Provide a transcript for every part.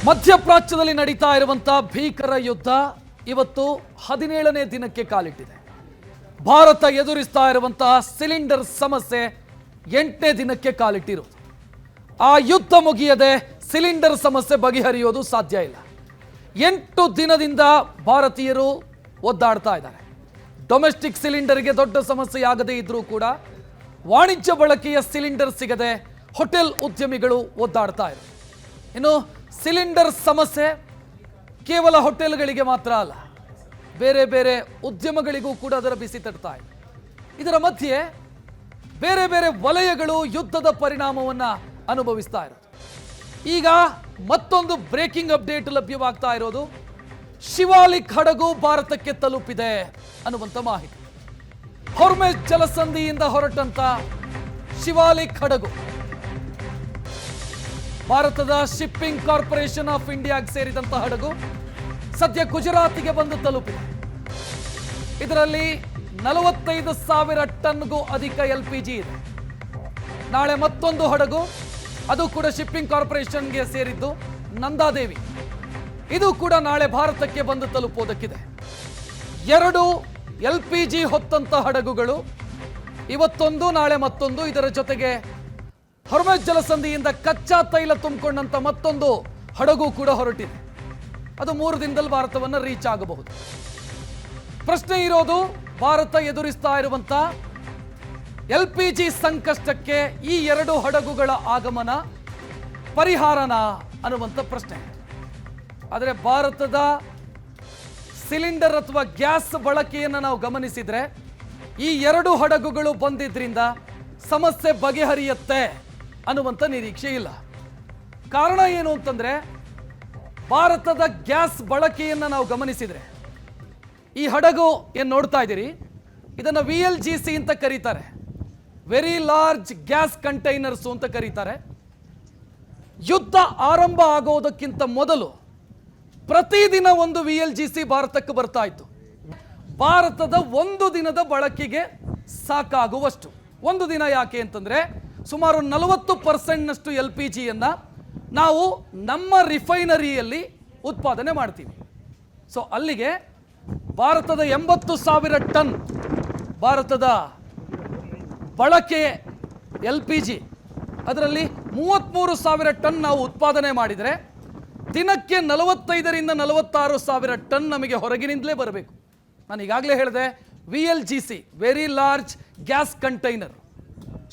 ಮಧ್ಯಪ್ರಾಚ್ಯದಲ್ಲಿ ನಡೀತಾ ಇರುವಂತಹ ಭೀಕರ ಯುದ್ಧ ಇವತ್ತು 17ನೇ ದಿನಕ್ಕೆ ಕಾಲಿಟ್ಟಿದೆ. ಭಾರತ ಎದುರಿಸ್ತಾ ಇರುವಂತಹ ಸಿಲಿಂಡರ್ ಸಮಸ್ಯೆ 8ನೇ ದಿನಕ್ಕೆ ಕಾಲಿಟ್ಟಿರುವುದು. ಆ ಯುದ್ಧ ಮುಗಿಯದೆ ಸಿಲಿಂಡರ್ ಸಮಸ್ಯೆ ಬಗೆಹರಿಯೋದು ಸಾಧ್ಯ ಇಲ್ಲ. 8 ದಿನದಿಂದ ಭಾರತೀಯರು ಒದ್ದಾಡ್ತಾ ಇದ್ದಾರೆ. ಡೊಮೆಸ್ಟಿಕ್ ಸಿಲಿಂಡರ್ಗೆ ದೊಡ್ಡ ಸಮಸ್ಯೆ ಆಗದೇ ಇದ್ರೂ ಕೂಡ ವಾಣಿಜ್ಯ ಬಳಕೆಯ ಸಿಲಿಂಡರ್ ಸಿಗದೆ ಹೋಟೆಲ್ ಉದ್ಯಮಿಗಳು ಒದ್ದಾಡ್ತಾ ಇದ್ದಾರೆ. ಇನ್ನು ಸಿಲಿಂಡರ್ ಸಮಸ್ಯೆ ಕೇವಲ ಹೋಟೆಲ್ಗಳಿಗೆ ಮಾತ್ರ ಅಲ್ಲ, ಬೇರೆ ಬೇರೆ ಉದ್ಯಮಗಳಿಗೂ ಕೂಡ ಅದರ ಬಿಸಿ ತಟ್ತಾ ಇದೆ. ಇದರ ಮಧ್ಯೆ ಬೇರೆ ಬೇರೆ ವಲಯಗಳು ಯುದ್ಧದ ಪರಿಣಾಮವನ್ನು ಅನುಭವಿಸ್ತಾ ಇರೋದು. ಈಗ ಮತ್ತೊಂದು ಬ್ರೇಕಿಂಗ್ ಅಪ್ಡೇಟ್ ಲಭ್ಯವಾಗ್ತಾ ಇರೋದು, ಶಿವಾಲಿಕ್ ಹಡಗು ಭಾರತಕ್ಕೆ ತಲುಪಿದೆ ಅನ್ನುವಂಥ ಮಾಹಿತಿ. ಹೊರ್ಮೆಜ್ ಜಲಸಂಧಿಯಿಂದ ಹೊರಟಂತ ಶಿವಾಲಿಕ್ ಹಡಗು ಭಾರತದ ಶಿಪ್ಪಿಂಗ್ ಕಾರ್ಪೊರೇಷನ್ ಆಫ್ ಇಂಡಿಯಾಗೆ ಸೇರಿದಂತ ಹಡಗು ಸದ್ಯ ಗುಜರಾತಿಗೆ ಬಂದು ತಲುಪಿದೆ. ಇದರಲ್ಲಿ 45,000 ಟನ್ಗೂ ಅಧಿಕ LPG ಇದೆ. ನಾಳೆ ಮತ್ತೊಂದು ಹಡಗು, ಅದು ಕೂಡ ಶಿಪ್ಪಿಂಗ್ ಕಾರ್ಪೊರೇಷನ್ಗೆ ಸೇರಿದ್ದು, ನಂದಾದೇವಿ, ಇದು ಕೂಡ ನಾಳೆ ಭಾರತಕ್ಕೆ ಬಂದು ತಲುಪುವುದಕ್ಕಿದೆ. 2 LPG ಹೊತ್ತಂತ ಹಡಗುಗಳು, ಇವತ್ತೊಂದು ನಾಳೆ ಮತ್ತೊಂದು. ಇದರ ಜೊತೆಗೆ ಹೊರ್ಮೆಜ್ ಜಲಸಂಧಿಯಿಂದ ಕಚ್ಚಾ ತೈಲ ತುಂಬಿಕೊಂಡಂತ ಮತ್ತೊಂದು ಹಡಗು ಕೂಡ ಹೊರಟಿದೆ. ಅದು 3 ದಿನದಲ್ಲಿ ಭಾರತವನ್ನು ರೀಚ್ ಆಗಬಹುದು. ಪ್ರಶ್ನೆ ಇರೋದು, ಭಾರತ ಎದುರಿಸ್ತಾ ಇರುವಂತ LPG ಸಂಕಷ್ಟಕ್ಕೆ ಈ 2 ಹಡಗುಗಳ ಆಗಮನ ಪರಿಹಾರನ ಅನ್ನುವಂಥ ಪ್ರಶ್ನೆ. ಆದರೆ ಭಾರತದ ಸಿಲಿಂಡರ್ ಅಥವಾ ಗ್ಯಾಸ್ ಬಳಕೆಯನ್ನು ನಾವು ಗಮನಿಸಿದ್ರೆ ಈ 2 ಹಡಗುಗಳು ಬಂದಿದ್ರಿಂದ ಸಮಸ್ಯೆ ಬಗೆಹರಿಯುತ್ತೆ ಅನ್ನುವಂಥ ನಿರೀಕ್ಷೆ ಇಲ್ಲ. ಕಾರಣ ಏನು ಅಂತಂದ್ರೆ, ಭಾರತದ ಗ್ಯಾಸ್ ಬಳಕೆಯನ್ನು ನಾವು ಗಮನಿಸಿದ್ರೆ, ಈ ಹಡಗು ಏನು ನೋಡ್ತಾ ಇದ್ದೀರಿ, ಇದನ್ನು VLGC ಅಂತ ಕರೀತಾರೆ, ವೆರಿ ಲಾರ್ಜ್ ಗ್ಯಾಸ್ ಕಂಟೈನರ್ಸ್ ಅಂತ ಕರೀತಾರೆ. ಯುದ್ಧ ಆರಂಭ ಆಗೋದಕ್ಕಿಂತ ಮೊದಲು ಪ್ರತಿದಿನ ಒಂದು VLGC ಭಾರತಕ್ಕೆ ಬರ್ತಾ ಇತ್ತು. ಭಾರತದ ಒಂದು ದಿನದ ಬಳಕೆಗೆ ಸಾಕಾಗುವಷ್ಟು. ಒಂದು ದಿನ ಯಾಕೆ ಅಂತಂದ್ರೆ, ಸುಮಾರು 40% LPGಯನ್ನು ನಾವು ನಮ್ಮ ರಿಫೈನರಿಯಲ್ಲಿ ಉತ್ಪಾದನೆ ಮಾಡ್ತೀವಿ. ಸೊ ಅಲ್ಲಿಗೆ ಭಾರತದ 80,000 ಟನ್ ಭಾರತದ ಬಳಕೆ LPG, ಅದರಲ್ಲಿ 33,000 ಟನ್ ನಾವು ಉತ್ಪಾದನೆ ಮಾಡಿದರೆ ದಿನಕ್ಕೆ 45,000 ರಿಂದ 46,000 ಟನ್ ನಮಗೆ ಹೊರಗಿನಿಂದಲೇ ಬರಬೇಕು. ನಾನು ಈಗಾಗಲೇ ಹೇಳಿದೆ, VLGC very large gas container.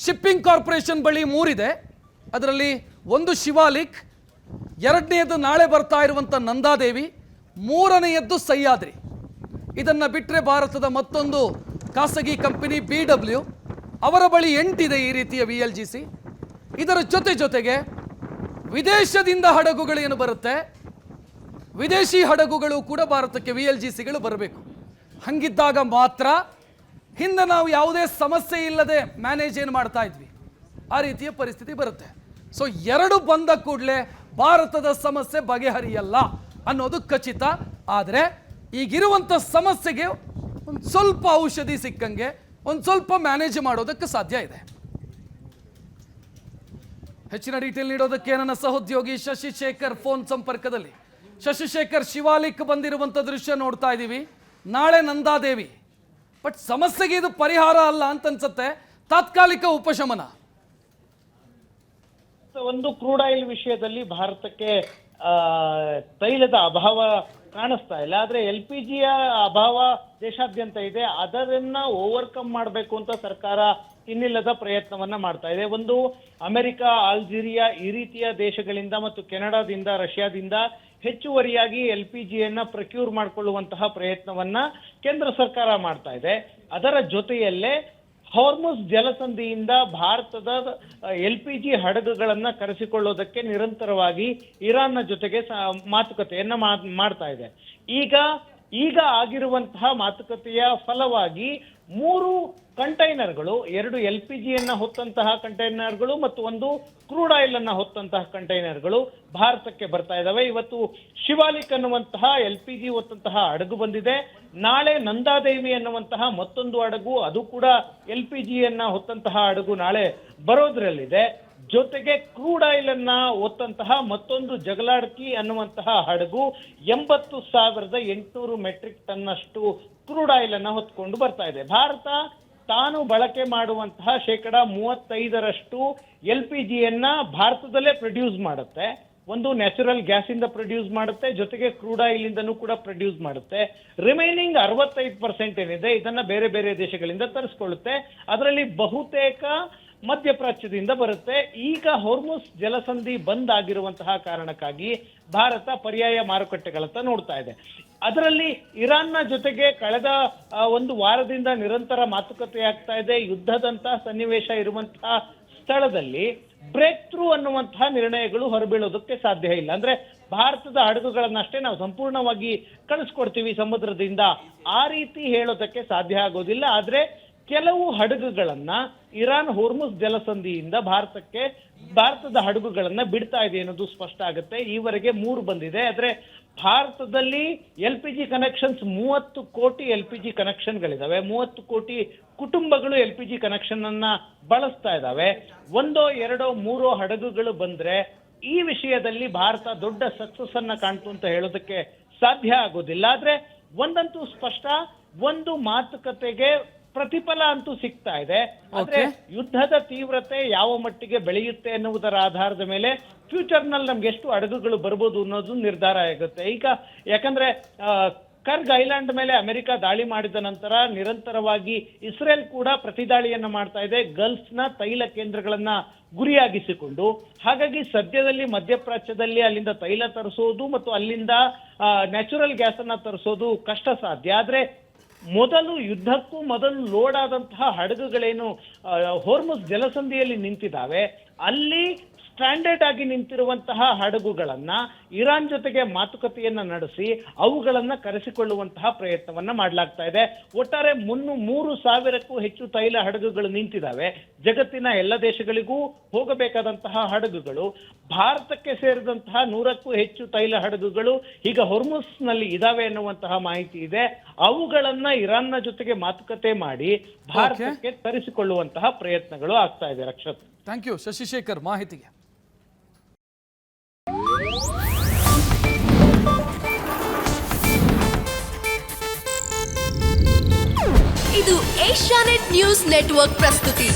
Shipping corporation ಬಳಿ 3 ಇದೆ. ಅದರಲ್ಲಿ ಒಂದು ಶಿವಾಲಿಕ್, 2ನೇದು ನಾಳೆ ಬರ್ತಾ ಇರುವಂಥ ನಂದಾದೇವಿ, 3ನೇಯದ್ದು ಸಹ್ಯಾದ್ರಿ. ಇದನ್ನು ಬಿಟ್ಟರೆ ಭಾರತದ ಮತ್ತೊಂದು ಖಾಸಗಿ ಕಂಪನಿ BW, ಅವರ ಬಳಿ 8 ಇದೆ ಈ ರೀತಿಯ VLGC. ಇದರ ಜೊತೆಗೆ ವಿದೇಶದಿಂದ ಹಡಗುಗಳು ಏನು ಬರುತ್ತೆ, ವಿದೇಶಿ ಹಡಗುಗಳು ಕೂಡ ಭಾರತಕ್ಕೆ VLGCಗಳು ಬರಬೇಕು. ಹಂಗಿದ್ದಾಗ ಮಾತ್ರ ಹಿಂದೆ ನಾವು ಯಾವುದೇ ಸಮಸ್ಯೆ ಇಲ್ಲದೆ ಮ್ಯಾನೇಜ್ ಏನು ಮಾಡ್ತಾ ಇದ್ವಿ, ಆ ರೀತಿಯ ಪರಿಸ್ಥಿತಿ ಬರುತ್ತೆ. ಸೊ 2 ಬಂದ ಕೂಡಲೇ ಭಾರತದ ಸಮಸ್ಯೆ ಬಗೆಹರಿಯಲ್ಲ ಅನ್ನೋದು ಖಚಿತ. ಆದರೆ ಈಗಿರುವಂಥ ಸಮಸ್ಯೆಗೆ ಒಂದು ಸ್ವಲ್ಪ ಔಷಧಿ ಸಿಕ್ಕಂಗೆ ಒಂದು ಸ್ವಲ್ಪ ಮ್ಯಾನೇಜ್ ಮಾಡೋದಕ್ಕೆ ಸಾಧ್ಯ ಇದೆ. ಹೆಚ್ಚಿನ ಡೀಟೇಲ್ ನೀಡೋದಕ್ಕೆ ನನ್ನ ಸಹೋದ್ಯೋಗಿ ಶಶಿಶೇಖರ್ ಫೋನ್ ಸಂಪರ್ಕದಲ್ಲಿ. ಶಶಿಶೇಖರ್, ಶಿವಾಲಿಕ್ ಬಂದಿರುವಂಥ ದೃಶ್ಯ ನೋಡ್ತಾ ಇದ್ದೀವಿ, ನಾಳೆ ನಂದಾದೇವಿ. ಬಟ್ ಸಮಸ್ಯೆಗೆ ಇದು ಪರಿಹಾರ ಅಲ್ಲ ಅಂತ ಅನ್ಸುತ್ತೆ, ತಾತ್ಕಾಲಿಕ ಉಪಶಮನ. ಒಂದು ಕ್ರೂಡ್ ಆಯಿಲ್ ವಿಷಯದಲ್ಲಿ ಭಾರತಕ್ಕೆ ತೈಲದ ಅಭಾವ ಕಾಣಿಸ್ತಾ ಇಲ್ಲ. ಆದ್ರೆ LPGಯ ಅಭಾವ ದೇಶಾದ್ಯಂತ ಇದೆ. ಅದನ್ನ ಓವರ್ಕಮ್ ಮಾಡಬೇಕು ಅಂತ ಸರ್ಕಾರ ಇನ್ನಿಲ್ಲದ ಪ್ರಯತ್ನವನ್ನ ಮಾಡ್ತಾ ಇದೆ. ಒಂದು ಅಮೆರಿಕ, ಅಲ್ಜೀರಿಯಾ ಈ ರೀತಿಯ ದೇಶಗಳಿಂದ ಮತ್ತು ಕೆನಡಾದಿಂದ, ರಷ್ಯಾದಿಂದ ಹೆಚ್ಚುವರಿಯಾಗಿ LPGಯನ್ನ ಪ್ರೊಕ್ಯೂರ್ ಮಾಡಿಕೊಳ್ಳುವಂತಹ ಪ್ರಯತ್ನವನ್ನ ಕೇಂದ್ರ ಸರ್ಕಾರ ಮಾಡ್ತಾ ಇದೆ. ಅದರ ಜೊತೆಯಲ್ಲೇ ಹಾರ್ಮುಜ್ ಜಲಸಂಧಿಯಿಂದ ಭಾರತದ LPG ಹಡಗುಗಳನ್ನ ಕರೆಸಿಕೊಳ್ಳೋದಕ್ಕೆ ನಿರಂತರವಾಗಿ ಇರಾನ್ನ ಜೊತೆಗೆ ಮಾತುಕತೆಯನ್ನ ಮಾಡ್ತಾ ಇದೆ. ಈಗ ಆಗಿರುವಂತಹ ಮಾತುಕತೆಯ ಫಲವಾಗಿ 3 ಕಂಟೈನರ್ಗಳು, 2 LPGಯನ್ನ ಹೊತ್ತಂತಹ ಕಂಟೈನರ್ಗಳು ಮತ್ತು ಒಂದು ಕ್ರೂಡ್ ಆಯಿಲ್ ಅನ್ನ ಹೊತ್ತಂತಹ ಕಂಟೈನರ್ಗಳು ಭಾರತಕ್ಕೆ ಬರ್ತಾ ಇದಾವೆ. ಇವತ್ತು ಶಿವಾಲಿಕ್ ಅನ್ನುವಂತಹ LPG ಹೊತ್ತಂತಹ ಹಡಗು ಬಂದಿದೆ. ನಾಳೆ ನಂದಾದೇವಿ ಅನ್ನುವಂತಹ ಮತ್ತೊಂದು ಹಡಗು, ಅದು ಕೂಡ LPGಯನ್ನ ಹೊತ್ತಂತಹ ಹಡಗು ನಾಳೆ ಬರೋದ್ರಲ್ಲಿದೆ. ಜೊತೆಗೆ ಕ್ರೂಡ್ ಆಯಿಲ್ ಅನ್ನ ಒತ್ತಂತಹ ಮತ್ತೊಂದು ಜಗಲಾಡ್ಕಿ ಅನ್ನುವಂತಹ ಹಡಗು 80,800 ಮೆಟ್ರಿಕ್ ಟನ್ ಅಷ್ಟು ಕ್ರೂಡ್ ಆಯಿಲ್ ಅನ್ನ ಹೊತ್ಕೊಂಡು ಬರ್ತಾ ಇದೆ. ಭಾರತ ತಾನು ಬಳಕೆ ಮಾಡುವಂತಹ 35% LPGಯನ್ನ ಭಾರತದಲ್ಲೇ ಪ್ರೊಡ್ಯೂಸ್ ಮಾಡುತ್ತೆ. ಒಂದು ನ್ಯಾಚುರಲ್ ಗ್ಯಾಸ್ ಇಂದ ಪ್ರೊಡ್ಯೂಸ್ ಮಾಡುತ್ತೆ, ಜೊತೆಗೆ ಕ್ರೂಡ್ ಆಯಿಲ್ ಇಂದನೂ ಕೂಡ ಪ್ರೊಡ್ಯೂಸ್ ಮಾಡುತ್ತೆ. ರಿಮೈನಿಂಗ್ 65% ಏನಿದೆ ಇದನ್ನ ಬೇರೆ ಬೇರೆ ದೇಶಗಳಿಂದ ತರಿಸ್ಕೊಳ್ಳುತ್ತೆ. ಅದರಲ್ಲಿ ಬಹುತೇಕ ಮಧ್ಯಪ್ರಾಚ್ಯದಿಂದ ಬರುತ್ತೆ. ಈಗ ಹೊರ್ಮುಸ್ ಜಲಸಂಧಿ ಬಂದ್ ಆಗಿರುವಂತಹ ಕಾರಣಕ್ಕಾಗಿ ಭಾರತ ಪರ್ಯಾಯ ಮಾರುಕಟ್ಟೆಗಳತ್ತ ನೋಡ್ತಾ ಇದೆ. ಅದರಲ್ಲಿ ಇರಾನ್ನ ಜೊತೆಗೆ ಕಳೆದ ಒಂದು ವಾರದಿಂದ ನಿರಂತರ ಮಾತುಕತೆ ಆಗ್ತಾ ಇದೆ. ಯುದ್ಧದಂತ ಸನ್ನಿವೇಶ ಇರುವಂತಹ ಸ್ಥಳದಲ್ಲಿ ಬ್ರೇಕ್ ಥ್ರೂ ಅನ್ನುವಂತಹ ನಿರ್ಣಯಗಳು ಹೊರಬೀಳೋದಕ್ಕೆ ಸಾಧ್ಯ ಇಲ್ಲ. ಅಂದ್ರೆ ಭಾರತದ ಹಡಗುಗಳನ್ನಷ್ಟೇ ನಾವು ಸಂಪೂರ್ಣವಾಗಿ ಕಳಿಸ್ಕೊಡ್ತೀವಿ ಸಮುದ್ರದಿಂದ, ಆ ರೀತಿ ಹೇಳೋದಕ್ಕೆ ಸಾಧ್ಯ ಆಗೋದಿಲ್ಲ. ಆದ್ರೆ ಕೆಲವು ಹಡಗುಗಳನ್ನ ಇರಾನ್ ಹೊರ್ಮುಸ್ ಜಲಸಂಧಿಯಿಂದ ಭಾರತದ ಹಡಗುಗಳನ್ನ ಬಿಡ್ತಾ ಇದೆ ಅನ್ನೋದು ಸ್ಪಷ್ಟ ಆಗುತ್ತೆ. ಈವರೆಗೆ 3 ಬಂದಿದೆ. ಆದ್ರೆ ಭಾರತದಲ್ಲಿ LPG ಕನೆಕ್ಷನ್ಸ್ 30 ಕೋಟಿ LPG ಕನೆಕ್ಷನ್ಗಳಿದಾವೆ. 30 ಕೋಟಿ ಕುಟುಂಬಗಳು LPG ಕನೆಕ್ಷನ್ ಅನ್ನ ಬಳಸ್ತಾ ಇದ್ದಾವೆ. 1, 2, 3 ಹಡಗುಗಳು ಬಂದ್ರೆ ಈ ವಿಷಯದಲ್ಲಿ ಭಾರತ ದೊಡ್ಡ ಸಕ್ಸಸ್ ಅನ್ನ ಕಾಣ್ತು ಅಂತ ಹೇಳೋದಕ್ಕೆ ಸಾಧ್ಯ ಆಗೋದಿಲ್ಲ. ಆದ್ರೆ ಒಂದಂತೂ ಸ್ಪಷ್ಟ, ಒಂದು ಮಾತುಕತೆಗೆ ಪ್ರತಿಫಲ ಅಂತೂ ಸಿಗ್ತಾ ಇದೆ. ಆದ್ರೆ ಯುದ್ಧದ ತೀವ್ರತೆ ಯಾವ ಮಟ್ಟಿಗೆ ಬೆಳೆಯುತ್ತೆ ಎನ್ನುವುದರ ಆಧಾರದ ಮೇಲೆ ಫ್ಯೂಚರ್ ನಲ್ಲಿ ನಮ್ಗೆ ಎಷ್ಟು ಹಡಗುಗಳು ಬರ್ಬೋದು ಅನ್ನೋದು ನಿರ್ಧಾರ ಆಗುತ್ತೆ. ಈಗ ಯಾಕಂದ್ರೆ ಕರ್ಗ್ ಐಲ್ಯಾಂಡ್ ಮೇಲೆ ಅಮೆರಿಕ ದಾಳಿ ಮಾಡಿದ ನಂತರ ನಿರಂತರವಾಗಿ ಇಸ್ರೇಲ್ ಕೂಡ ಪ್ರತಿದಾಳಿಯನ್ನ ಮಾಡ್ತಾ ಇದೆ, ಗಲ್ಫ್ ನ ತೈಲ ಕೇಂದ್ರಗಳನ್ನ ಗುರಿಯಾಗಿಸಿಕೊಂಡು. ಹಾಗಾಗಿ ಸದ್ಯದಲ್ಲಿ ಮಧ್ಯಪ್ರಾಚ್ಯದಲ್ಲಿ ಅಲ್ಲಿಂದ ತೈಲ ತರಿಸೋದು ಮತ್ತು ಅಲ್ಲಿಂದ ನ್ಯಾಚುರಲ್ ಗ್ಯಾಸ್ ಅನ್ನ ತರಿಸೋದು ಕಷ್ಟ ಸಾಧ್ಯ. ಆದ್ರೆ ಯುದ್ಧಕ್ಕೂ ಮೊದಲು ಲೋಡ್ ಆದಂತಹ ಹಡಗುಗಳೇನು ಹೊರ್ಮುಸ್ ಜಲಸಂಧಿಯಲ್ಲಿ ನಿಂತಿದ್ದಾವೆ, ಅಲ್ಲಿ ಸ್ಟ್ಯಾಂಡರ್ಡ್ ಆಗಿ ನಿಂತಿರುವಂತಹ ಹಡಗುಗಳನ್ನ ಇರಾನ್ ಜೊತೆಗೆ ಮಾತುಕತೆಯನ್ನ ನಡೆಸಿ ಅವುಗಳನ್ನ ಕರೆಸಿಕೊಳ್ಳುವಂತಹ ಪ್ರಯತ್ನವನ್ನ ಮಾಡಲಾಗ್ತಾ ಇದೆ. ಒಟ್ಟಾರೆ 3,000ಕ್ಕೂ ಹೆಚ್ಚು ತೈಲ ಹಡಗುಗಳು ನಿಂತಿದ್ದಾವೆ. ಜಗತ್ತಿನ ಎಲ್ಲ ದೇಶಗಳಿಗೂ ಹೋಗಬೇಕಾದಂತಹ ಹಡಗುಗಳು. ಭಾರತಕ್ಕೆ ಸೇರಿದಂತಹ 100ಕ್ಕೂ ಹೆಚ್ಚು ತೈಲ ಹಡಗುಗಳು ಈಗ ಹೊರ್ಮುಸ್ ನಲ್ಲಿ ಇದಾವೆ ಎನ್ನುವಂತಹ ಮಾಹಿತಿ ಇದೆ. ಅವುಗಳನ್ನ ಇರಾನ್ನ ಜೊತೆಗೆ ಮಾತುಕತೆ ಮಾಡಿ ಭಾರತಕ್ಕೆ ತರಿಸಿಕೊಳ್ಳುವಂತಹ ಪ್ರಯತ್ನಗಳು ಆಗ್ತಾ ಇದೆ. ರಕ್ಷತ್, ಥ್ಯಾಂಕ್ ಯು ಶಶಿಶೇಖರ್ ಮಾಹಿತಿಗೆ. ಇದು ಏಷ್ಯಾನೆಟ್ ನ್ಯೂಸ್ ನೆಟ್ವರ್ಕ್ ಪ್ರಸ್ತುತಿ.